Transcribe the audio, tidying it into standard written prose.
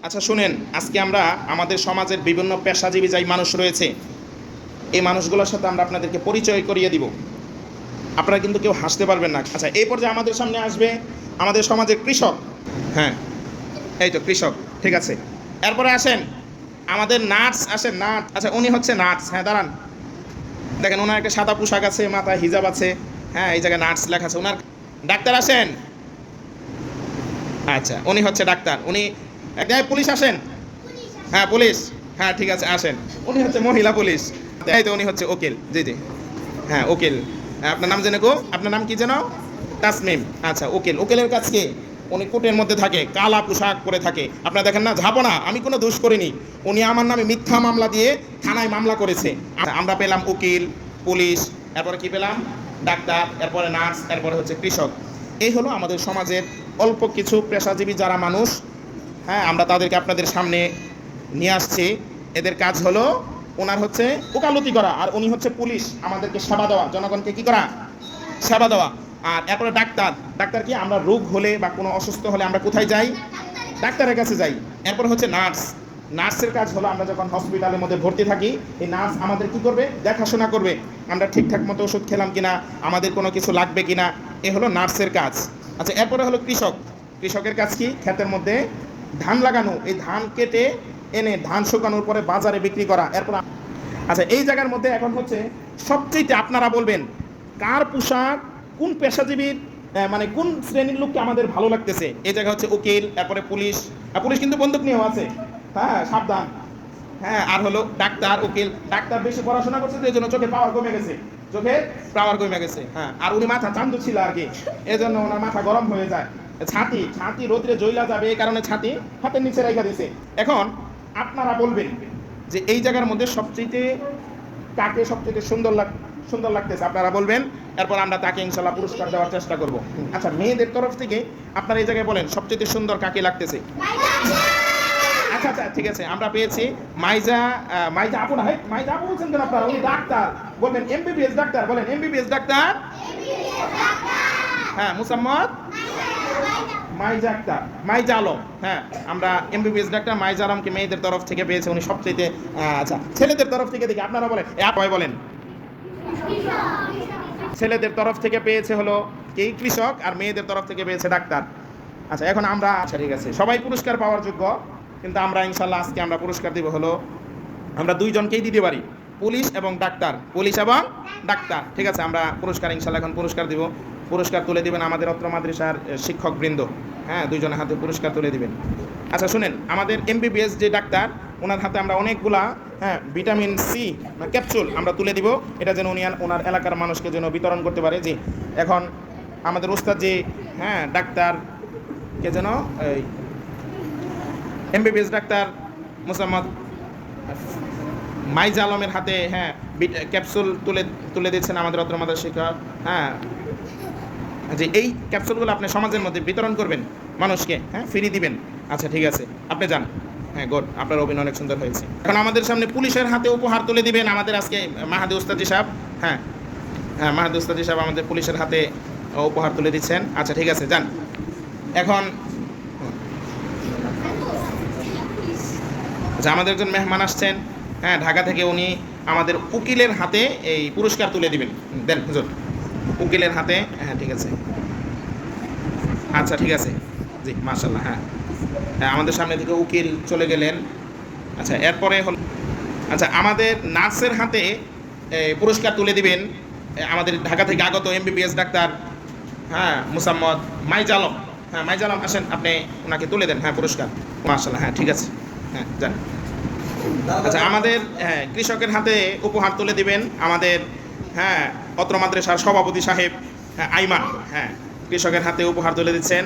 আচ্ছা শুনেন, আজকে আমরা আমাদের সমাজের বিভিন্ন পেশাজীবী যাই মানুষ রয়েছে, এই মানুষগুলোর সাথে আমরা আপনাদেরকে পরিচয় করিয়ে দিব। আপনারা কিন্তু কেউ হাসতে পারবেন না। আচ্ছা, এই পর্যায়ে আমাদের সামনে আসবে আমাদের সমাজের কৃষক। হ্যাঁ, এই তো কৃষক, ঠিক আছে। এরপরে আসেন আমাদের নার্স, আসেন নার্স। আচ্ছা, উনি হচ্ছে নার্স। হ্যাঁ, দাঁড়ান, দেখেন ওনার একটা সাদা পোশাক আছে, মাথায় হিজাব আছে। হ্যাঁ, এই জায়গায় নার্স লেখা আছে। ওনার ডাক্তার আসেন। আচ্ছা, উনি হচ্ছে ডাক্তার। উনি পুলিশ আসেন। হ্যাঁ, পুলিশ। হ্যাঁ, ঠিক আছে, আসেন। উনি হচ্ছে মহিলা পুলিশ। এই তো উনি হচ্ছে উকিল। জি জি, হ্যাঁ উকিল। আপনার নাম জেনে গো, আপনার নাম কি যেন? তাসমিম। আচ্ছা, উকিল। উকিলের কাছে কি? উনি কোর্টের মধ্যে থাকে, কালা পোশাক পরে থাকে। আপনারা দেখেন না, ঝাপনা, আমি কোনো দোষ করিনি। উনি আমার নামে মিথ্যা মামলা দিয়ে থানায় মামলা করেছে। আমরা পেলাম উকিল, পুলিশ, এরপরে কি পেলাম? ডাক্তার, এরপরে নার্স, এরপরে হচ্ছে কৃষক। এই হলো আমাদের সমাজের অল্প কিছু পেশাজীবী যারা মানুষ। হ্যাঁ, আমরা তাদেরকে আপনাদের সামনে নিয়ে আসছি। এদের কাজ হলো, ওনার হচ্ছে ওকালতি করা, আর উনি হচ্ছে পুলিশ, আমাদেরকে সেবা দেওয়া, জনগণকে কি করা? সেবা দেওয়া। আর এরপরে ডাক্তার। ডাক্তার কি? আমরা রোগ হলে বা কোনো অসুস্থ হলে আমরা কোথায় যাই? ডাক্তারের কাছে যাই। এরপরে হচ্ছে নার্স। নার্সের কাজ হলো, আমরা যখন হসপিটালের মধ্যে ভর্তি থাকি, এই নার্স আমাদের কি করবে? দেখাশোনা করবে, আমরা ঠিকঠাক মতো ওষুধ খেলাম কিনা, আমাদের কোনো কিছু লাগবে কিনা। এ হলো নার্সের কাজ। আচ্ছা, এরপরে হলো কৃষক। কৃষকের কাজ কি? ক্ষেতের মধ্যে ধান লাগানো, এই ধান কেটে এনে ধান শুকানোর পরে বাজারে বিক্রি করা। এরপর আচ্ছা, এই জায়গার মধ্যে এখন হচ্ছে সবচেয়ে আপনারা বলবেন কার পোশাক, কোন পেশাজীবীর মানে কোন শ্রেণীর লোককে আমাদের ভালো লাগতেছে। এই জায়গা হচ্ছে উকিল, তারপরে পুলিশ। পুলিশ কিন্তু বন্দুক নিয়েও আছে, হ্যাঁ সাবধান। হ্যাঁ, আর হলো ডাক্তার, উকিল। ডাক্তার বেশি পড়াশোনা করছে, এই জন্য চোখে পাওয়ার কমে গেছে, চোখে পাওয়ার কমে গেছে। হ্যাঁ, আর উনি মাথা চান্দু ছিল আর কি, এই জন্য ওনার মাথা গরম হয়ে যায়। ছাতি ছাতি রোদ্রে জ্বলা যাবে, এই কারণে ছাতি হাতের নিচে রেখে দিয়েছে। এখন আপনারা বলবেন যে এই জায়গার মধ্যে সবচেয়ে কাকে সবচেয়ে সুন্দর লাগতেছে, আপনারা বলবেন। এরপর আমরা তাকে ইনশাল্লাহ পুরস্কার দেওয়ার চেষ্টা করব। আচ্ছা, মেয়েদের তরফ থেকে আপনারা এই জায়গায় বলেন সবচেয়ে সুন্দর কাকে লাগতেছে। আচ্ছা আচ্ছা, ঠিক আছে, আমরা পেয়েছি মাইজা। মাইজা আপু না, মাইজা আপু বলছেন কেন আপনারা? উনি ডাক্তার, বলবেন এমবিবিএস ডাক্তার, বলেন এমবিবিএস ডাক্তার। হ্যাঁ, মুসাম্মদ মাইজা আক্তার, মাইজা আলম। হ্যাঁ, আমরা এমবিবিএস ডাক্তার মাইজা আলমকে মেয়েদের তরফ থেকে পেয়েছে, উনি সবচেয়ে। আচ্ছা, ছেলেদের তরফ থেকে দেখি আপনারা বলেন, সবাই বলেন। ছেলেদের তরফ থেকে পেয়েছে হলো কি? কৃষক। আর মেয়েদের তরফ থেকে পেয়েছে ডাক্তার। আচ্ছা, এখন আমরা, আচ্ছা ঠিক আছে, সবাই পুরস্কার পাওয়ার যোগ্য, কিন্তু আমরা ইনশাল্লাহ আজকে আমরা পুরস্কার দিব হলো, আমরা দুইজনকেই দিতে পারি, পুলিশ এবং ডাক্তার। পুলিশ এবং ডাক্তার, ঠিক আছে। আমরা পুরস্কার ইনশাল্লাহ এখন পুরস্কার দিব। পুরস্কার তুলে দিবেন আমাদের অত্র মাদ্রাসার শিক্ষকবৃন্দ। হ্যাঁ, দুইজনের হাতে পুরস্কার তুলে দিবেন। আচ্ছা শুনেন, আমাদের এমবিবিএস যে ডাক্তার, ওনার হাতে আমরা অনেকগুলা ভিটামিন সি ক্যাপসুল আমরা তুলে দিব, এটা যেন উনি ওনার এলাকার মানুষকে যেন বিতরণ করতে পারে। জি, এখন আমাদের ওস্তাদ যে, হ্যাঁ ডাক্তার কে যেন, এই এমবিবিএস ডাক্তার মোসাম্মদ মাইজা আলমের হাতে, হ্যাঁ ক্যাপসুল তুলে দিচ্ছেন আমাদের অত্র মাদ্রাসা শিক্ষক। হ্যাঁ, যে এই ক্যাপসুলগুলো আপনি সমাজের মধ্যে বিতরণ করবেন মানুষকে, হ্যাঁ ফ্রি দিবেন। আচ্ছা ঠিক আছে, আপনি যান। হ্যাঁ, গুড, আপনার অভিনয় অনেক সুন্দর হয়েছে। এখন আমাদের সামনে পুলিশের হাতে উপহার তুলে দিবেন আমাদের আজকে মাহাদি উস্তাদি সাহেব। হ্যাঁ হ্যাঁ, মাহাদি উস্তাদি সাহেব আমাদের পুলিশের হাতে উপহার তুলে দিচ্ছেন। আচ্ছা ঠিক আছে, যান। এখন আচ্ছা, আমাদের একজন মেহমান আসছেন, হ্যাঁ ঢাকা থেকে, উনি আমাদের উকিলের হাতে এই পুরস্কার তুলে দিবেন। দেন হুজুর, উকিলের হাতে। হ্যাঁ ঠিক আছে, আচ্ছা ঠিক আছে, জি মাশাল্লাহ। হ্যাঁ হ্যাঁ, আমাদের সামনে থেকে উকিল চলে গেলেন। আচ্ছা, এরপরে হল, আচ্ছা আমাদের নার্সের হাতে পুরস্কার তুলে দিবেন আমাদের ঢাকা থেকে আগত এমবিবিএস ডাক্তার, হ্যাঁ মুসাম্মদ মাইজা আলম। হ্যাঁ মাইজা আলম, আসেন, আপনি ওনাকে তুলে দেন হ্যাঁ পুরস্কার। মাশাল্লাহ, হ্যাঁ ঠিক আছে, হ্যাঁ যান। আচ্ছা, আমাদের কৃষকের হাতে উপহার তুলে দিবেন আমাদের, হ্যাঁ অত্র মাদ্রাসার সভাপতি সাহেব, হ্যাঁ আইমান। হ্যাঁ, কৃষকের হাতে উপহার তুলে দিচ্ছেন।